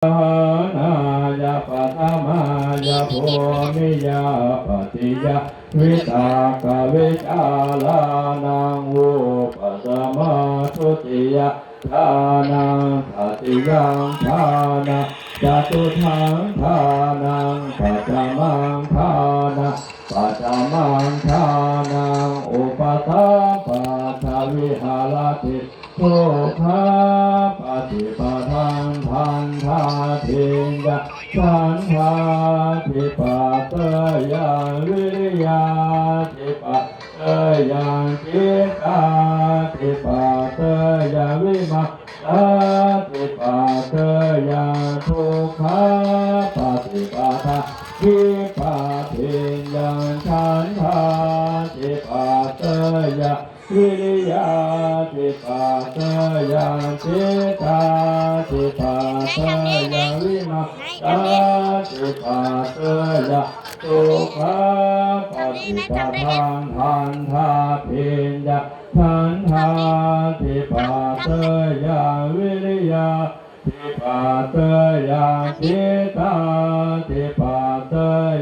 นายาปัตมายาโพมิยาปฏิยาวิตากวิจาลานังวุปัสมาทุติยาทานังปฏิยังทานะจตุทังทานังปัจจมังทานะปัจจมังทานังอุปตาปัฏฐวิหารติทุกขาปฏิปทานทันทาทิงยะสันทาทิปัตเตยังวิริยาทิปัตเตยังจิตตาทิปัตเตยังวิมัตตาทิปัตเตยังทุกขาปฏิปทาทิปัตติยังฉันทาทิปัตเตยังวิริยาทิปัสสยังจิตตาทิปัสสยังวิมัตตาทิปัสสยังสุขาปฏิปทานทันทาทิญญาทันทาทิปัสสยังวิริยาทิปัสสยังจิตตาทิปัสส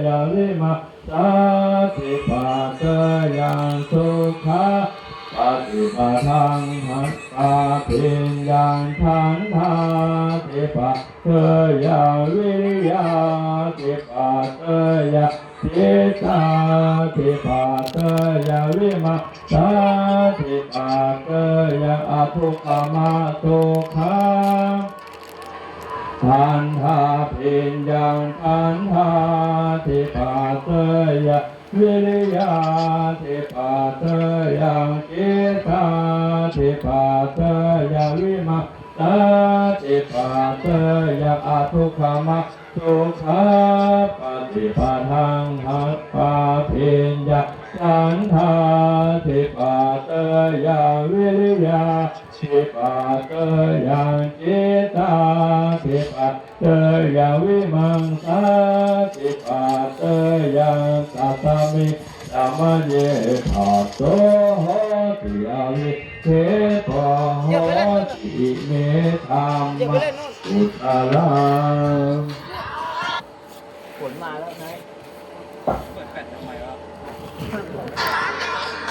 ยังวิมัตตาทิปัสสยังสุขาปฏิปทานทันตาทิญญาทันทาทิปัสสยังวิริยาทิปัสสยังจิตตาทิปัสสยังวิมัตตาทิปัสสยังอภุกามะทุกขังทันทาทิญญาทันทาทิปัสสยังวิริยาทิปัสสยังจิตตาทิปัสสยังวิมัตตาทิปัสสยังอทุกขมะทุกขาปฏิปทานหัตถาทิญญาสันทาทิปัสสยังวิริยาทิปัสสยังจิตตาทิปัสสยังวิมังสาทิปัสสยังสัตตมิธัมมะเยธัสโสโหติอวิเทโตโหติเมธัมมะอุตตรัง